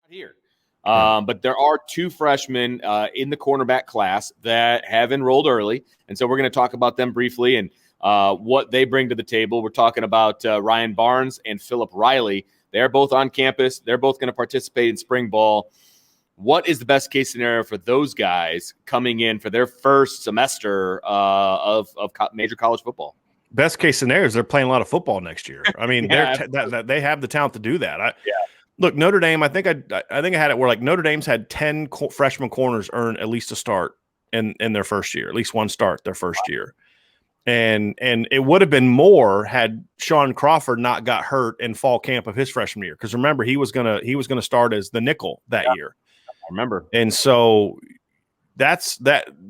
here. But there are two freshmen in the cornerback class that have enrolled early. And so we're going to talk about them briefly and what they bring to the table. We're talking about Ryan Barnes and Philip Riley. They're both on campus. They're both going to participate in spring ball. What is the best case scenario for those guys coming in for their first semester of major college football? Best case scenario is they're playing a lot of football next year. I mean, they have the talent to do that. Look, Notre Dame, I think I had it where like Notre Dame's had 10 freshman corners earn at least a start in their first year, at least one start their first year. And it would have been more had Sean Crawford not got hurt in fall camp of his freshman year. Because remember, he was gonna start as the nickel that year. I remember. And so that's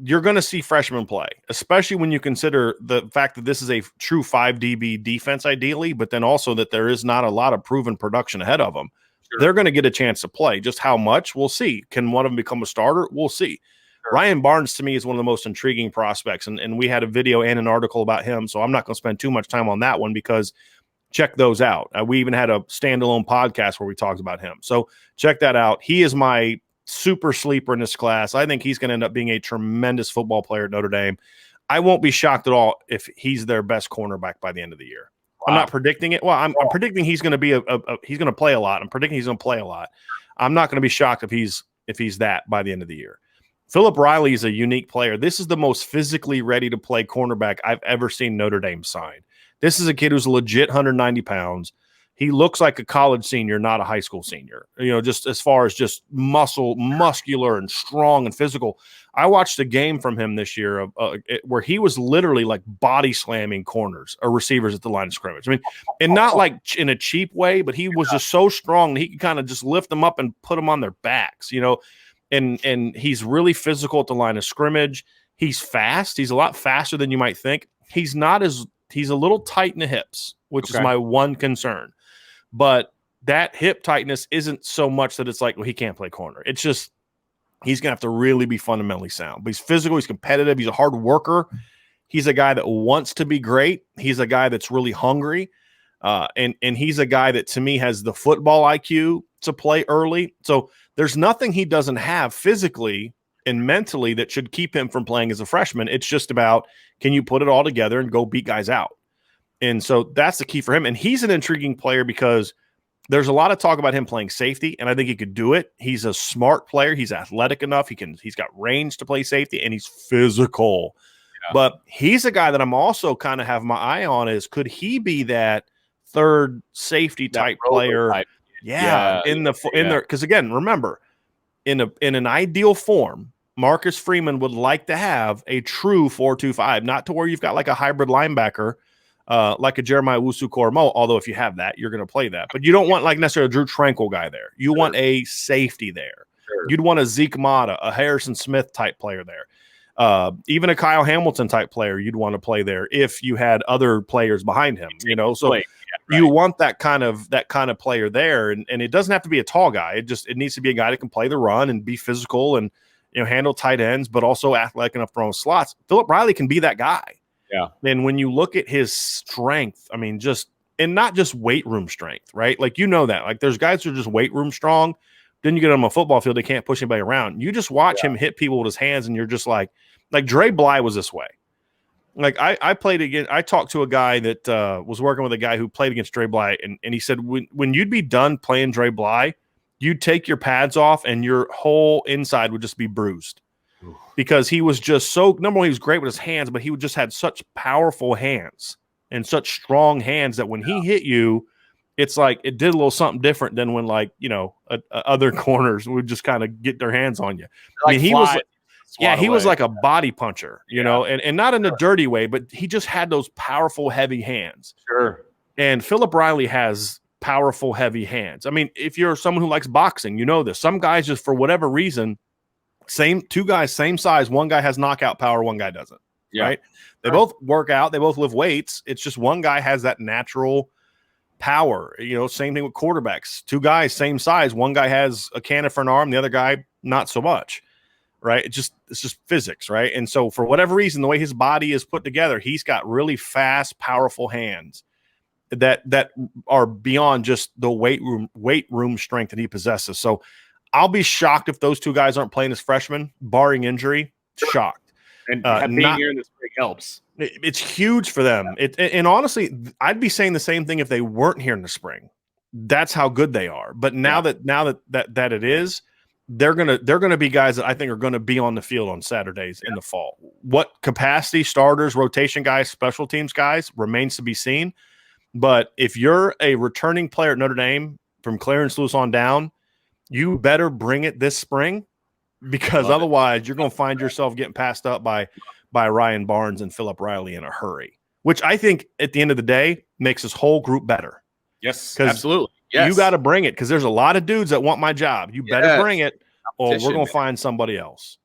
you're going to see freshmen play, especially when you consider the fact that this is a true 5 DB defense ideally, but then also that there is not a lot of proven production ahead of them. Sure. They're going to get a chance to play. Just how much, we'll see. Can one of them become a starter? We'll see. Sure. Ryan Barnes, to me, is one of the most intriguing prospects, and we had a video and an article about him, so I'm not going to spend too much time on that one because check those out. We even had a standalone podcast where we talked about him. So check that out. He is my super sleeper in this class. I think he's going to end up being a tremendous football player at Notre Dame. I won't be shocked at all if he's their best cornerback by the end of the year. Wow. I'm not predicting it. Well, I'm predicting he's going to be he's going to play a lot. I'm predicting he's going to play a lot. I'm not going to be shocked if he's that by the end of the year. Philip Riley is a unique player. This is the most physically ready to play cornerback I've ever seen Notre Dame sign. This is a kid who's legit 190 pounds. He looks like a college senior, not a high school senior, just as far as just muscular and strong and physical. I watched a game from him this year where he was literally like body slamming corners or receivers at the line of scrimmage. I mean, and not like in a cheap way, but he was just so strong that he could kind of just lift them up and put them on their backs, and he's really physical at the line of scrimmage. He's fast. He's a lot faster than you might think. He's a little tight in the hips, which is my one concern. But that hip tightness isn't so much that it's like, well, he can't play corner. It's just he's going to have to really be fundamentally sound. But he's physical. He's competitive. He's a hard worker. He's a guy that wants to be great. He's a guy that's really hungry. And he's a guy that, to me, has the football IQ to play early. So there's nothing he doesn't have physically and mentally that should keep him from playing as a freshman. It's just about, can you put it all together and go beat guys out? And so that's the key for him. And he's an intriguing player because there's a lot of talk about him playing safety, and I think he could do it. He's a smart player. He's athletic enough. He's got range to play safety, and he's physical. Yeah. But he's a guy that I'm also kind of have my eye on is, could he be that third safety type player? Type. Yeah. In there. Because again, remember, in an ideal form, Marcus Freeman would like to have a true 4-2-5, not to where you've got like a hybrid linebacker. Like a Jeremiah Wusu-Koramoah, although if you have that, you're going to play that. But you don't want like necessarily a Drew Tranquil guy there. You want a safety there. Sure. You'd want a Zeke Mata, a Harrison Smith type player there. Even a Kyle Hamilton type player you'd want to play there if you had other players behind him. So you want that kind of player there, and it doesn't have to be a tall guy. It needs to be a guy that can play the run and be physical and handle tight ends, but also athletic enough to throw slots. Philip Riley can be that guy. Yeah. And when you look at his strength, I mean, not just weight room strength, right? Like, that. Like, there's guys who are just weight room strong. Then you get on a football field, they can't push anybody around. You just watch him hit people with his hands, and you're just like Dre Bly was this way. Like, I talked to a guy that was working with a guy who played against Dre Bly, and he said when you'd be done playing Dre Bly, you'd take your pads off, and your whole inside would just be bruised. Because he was just so, number one, he was great with his hands, but he just had such powerful hands and such strong hands that when he hit you, it's like it did a little something different than when other corners would just kind of get their hands on you. I mean, he was like a body puncher, and not in a dirty way, but he just had those powerful, heavy hands. Sure. And Philip Riley has powerful, heavy hands. I mean, if you're someone who likes boxing, this. Some guys just, for whatever reason, two guys, same size. One guy has knockout power. One guy doesn't. Yeah. Right. They both work out. They both lift weights. It's just one guy has that natural power. Same thing with quarterbacks. Two guys, same size. One guy has a cannon for an arm. The other guy, not so much. Right. It's just physics. Right. And so for whatever reason, the way his body is put together, he's got really fast, powerful hands that are beyond just the weight room strength that he possesses. So I'll be shocked if those two guys aren't playing as freshmen, barring injury. Shocked. And being here in the spring helps. It's huge for them. And honestly, I'd be saying the same thing if they weren't here in the spring. That's how good they are. But now that it is, they're gonna be guys that I think are gonna be on the field on Saturdays in the fall. What capacity, starters, rotation guys, special teams guys remains to be seen. But if you're a returning player at Notre Dame from Clarence Lewis on down, you better bring it this spring, because otherwise you're going to find yourself getting passed up by Ryan Barnes and Philip Riley in a hurry, which I think at the end of the day makes this whole group better. Yes, absolutely. Yes. You got to bring it, because there's a lot of dudes that want my job. You better bring it, or we're going to find somebody else.